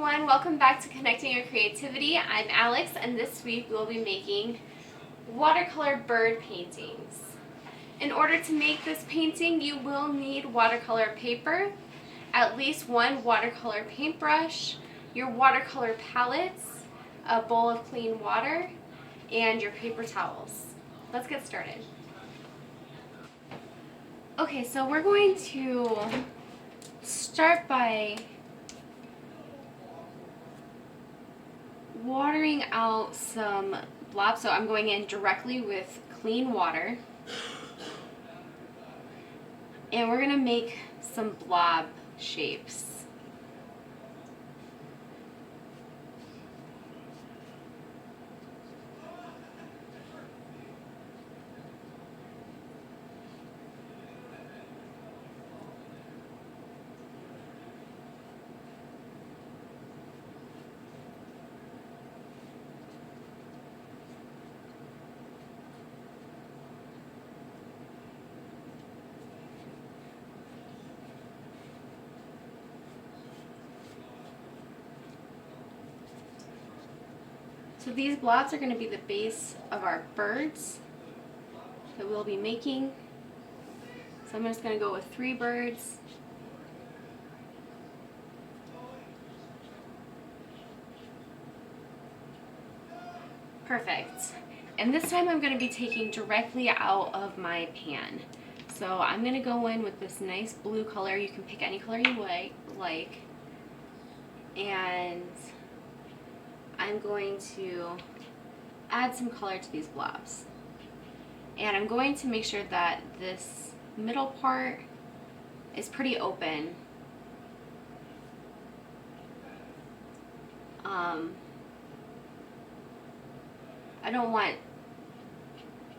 everyone, welcome back to Connecting Your Creativity. I'm Alex, and this week we'll be making watercolor bird paintings. In order to make this painting, you will need watercolor paper, at least one watercolor paintbrush, your watercolor palettes, a bowl of clean water, and your paper towels. Let's get started. Okay, so we're going to start by watering out some blobs. So I'm going in directly with clean water, and we're gonna make some blob shapes. So these blobs are going to be the base of our birds that we'll be making. So I'm just going to go with 3 birds. Perfect. And this time I'm going to be taking directly out of my pan. So I'm going to go in with this nice blue color. You can pick any color you like. And I'm going to add some color to these blobs. And I'm going to make sure that this middle part is pretty open. I don't want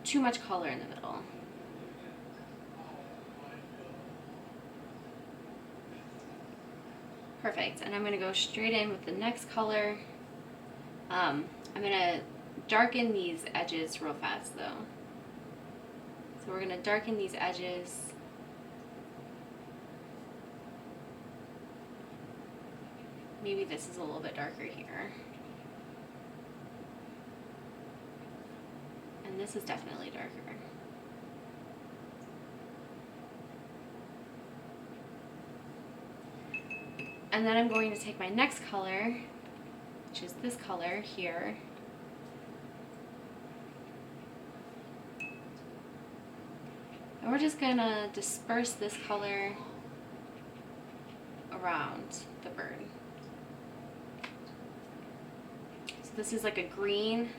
too much color in the middle. Perfect, and I'm going to go straight in with the next color. I'm going to darken these edges real fast though. So we're going to darken these edges. Maybe this is a little bit darker here. And this is definitely darker. And then I'm going to take my next color, which is this color here. And we're just gonna disperse this color around the bird. So this is like a green.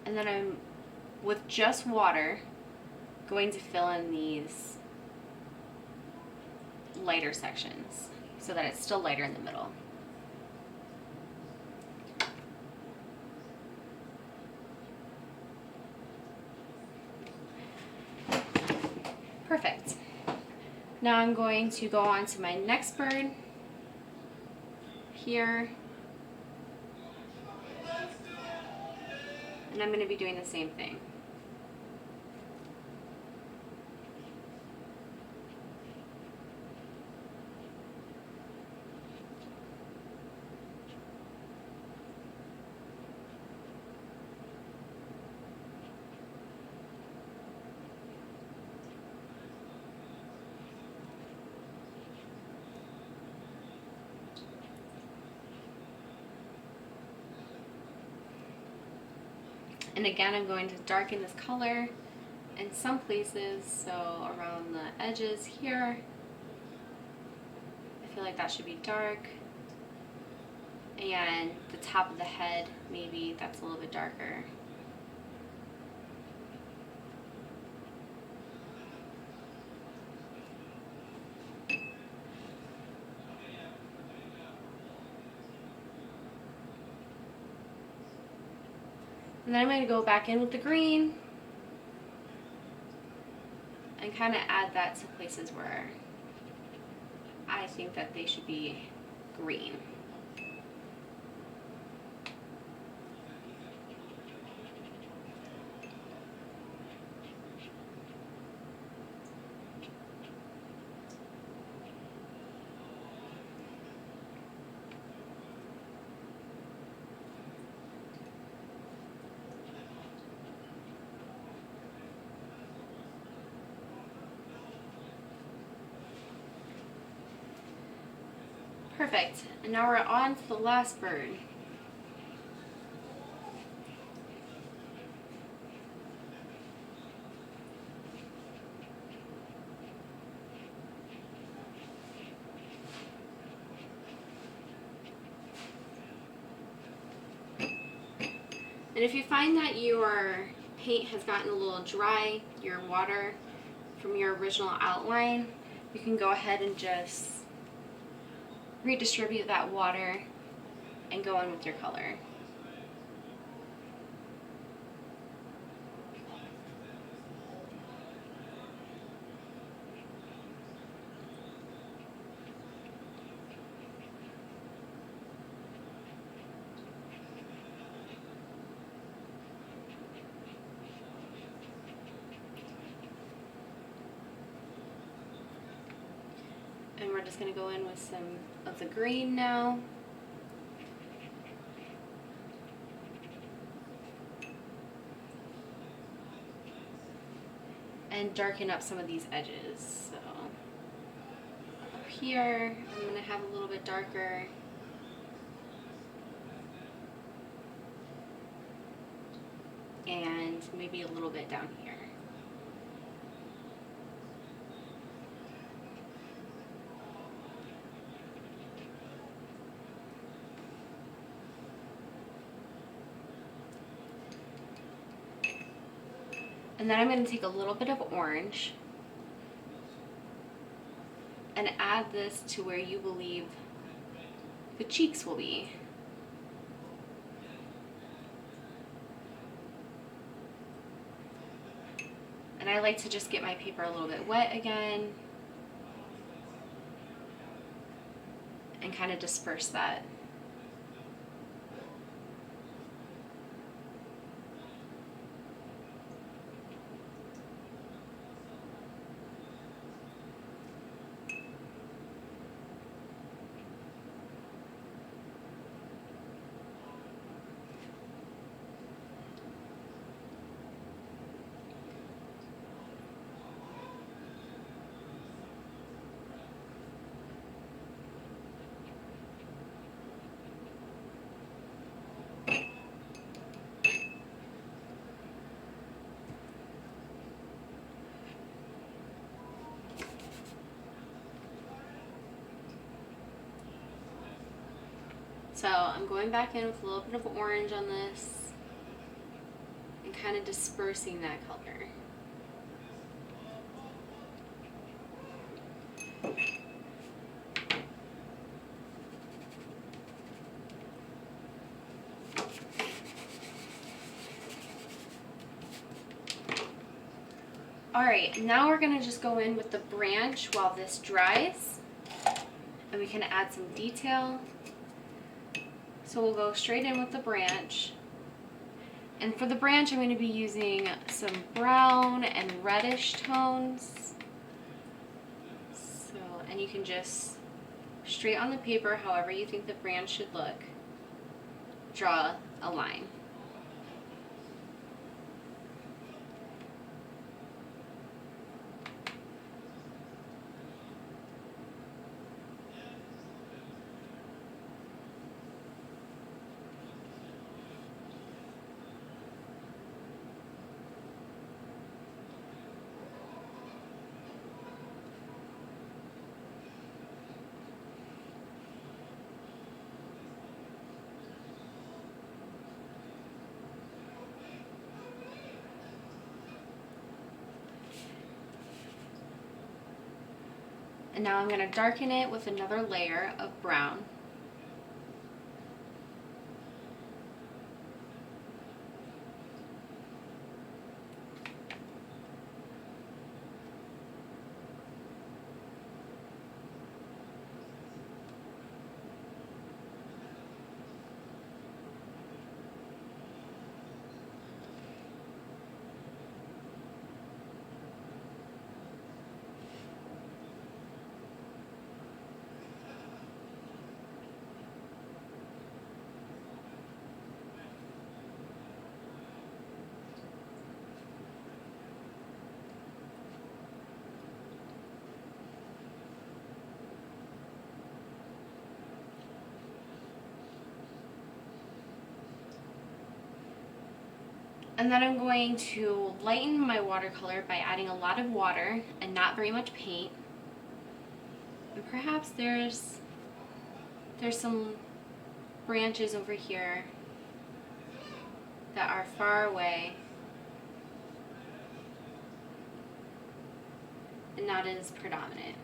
And then I'm, with just water, going to fill in these lighter sections so that it's still lighter in the middle. Perfect. Now I'm going to go on to my next bird here. And I'm going to be doing the same thing. And again, I'm going to darken this color in some places, so around the edges here, I feel like that should be dark. And the top of the head, maybe that's a little bit darker. And then I'm going to go back in with the green and kind of add that to places where I think that they should be green. Perfect. And now we're on to the last bird. And if you find that your paint has gotten a little dry, your water from your original outline, you can go ahead and just redistribute that water and go in with your color. And we're just going to go in with some of the green now. And darken up some of these edges. So up here, I'm going to have a little bit darker. And maybe a little bit down here. And then I'm going to take a little bit of orange and add this to where you believe the cheeks will be. And I like to just get my paper a little bit wet again and kind of disperse that. So I'm going back in with a little bit of orange on this and kind of dispersing that color. Alright, now we're going to just go in with the branch while this dries, and we can add some detail. So we'll go straight in with the branch. And for the branch, I'm going to be using some brown and reddish tones. So, and you can just straight on the paper, however you think the branch should look, draw a line. And now I'm going to darken it with another layer of brown. And then I'm going to lighten my watercolor by adding a lot of water and not very much paint. And perhaps there's some branches over here that are far away and not as predominant.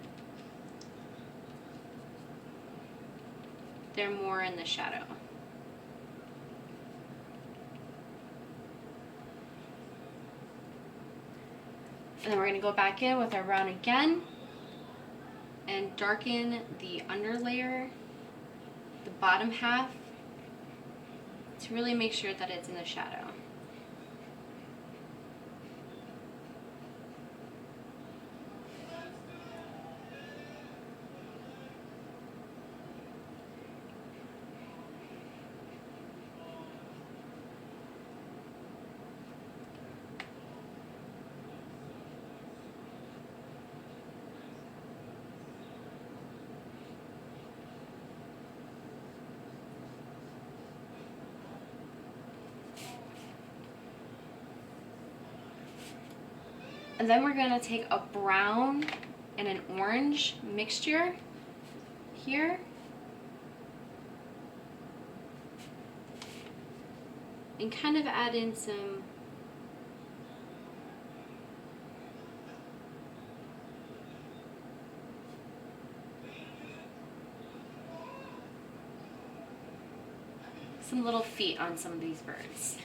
They're more in the shadow. And then we're going to go back in with our brown again and darken the underlayer, the bottom half, to really make sure that it's in the shadow. And then we're going to take a brown and an orange mixture here and kind of add in some little feet on some of these birds.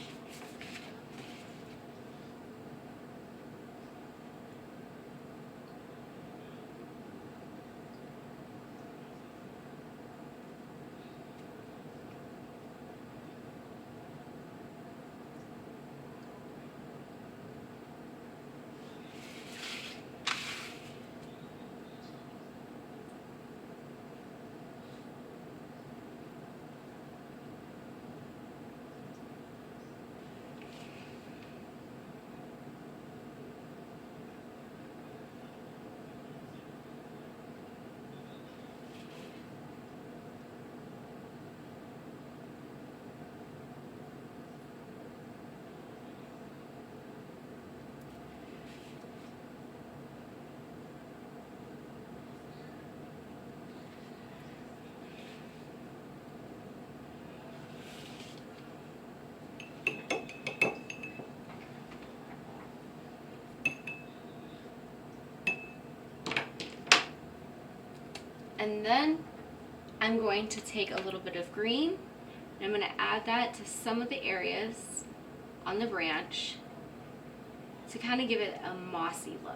And then I'm going to take a little bit of green and I'm going to add that to some of the areas on the branch to kind of give it a mossy look.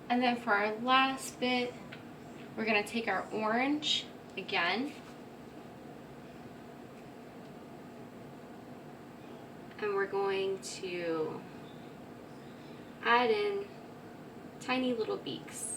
And then for our last bit, we're going to take our orange again and we're going to add in tiny little beaks.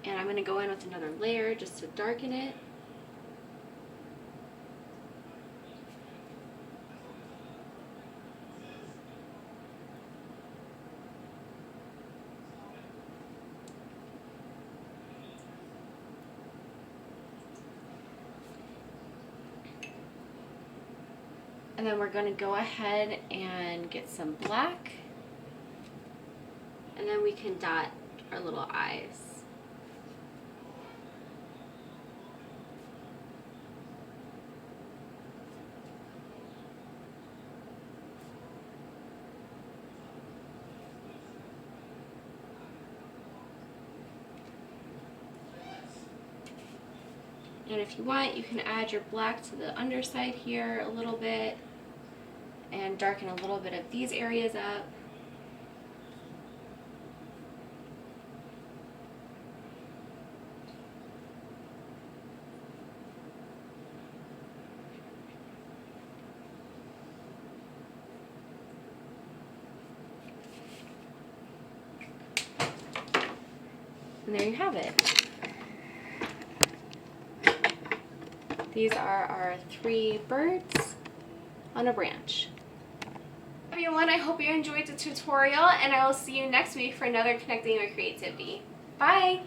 And I'm going to go in with another layer just to darken it. And then we're going to go ahead and get some black. And then we can dot our little eyes. And if you want, you can add your black to the underside here a little bit and darken a little bit of these areas up. And there you have it. These are our 3 birds on a branch. Everyone, I hope you enjoyed the tutorial, and I will see you next week for another Connecting Your Creativity. Bye!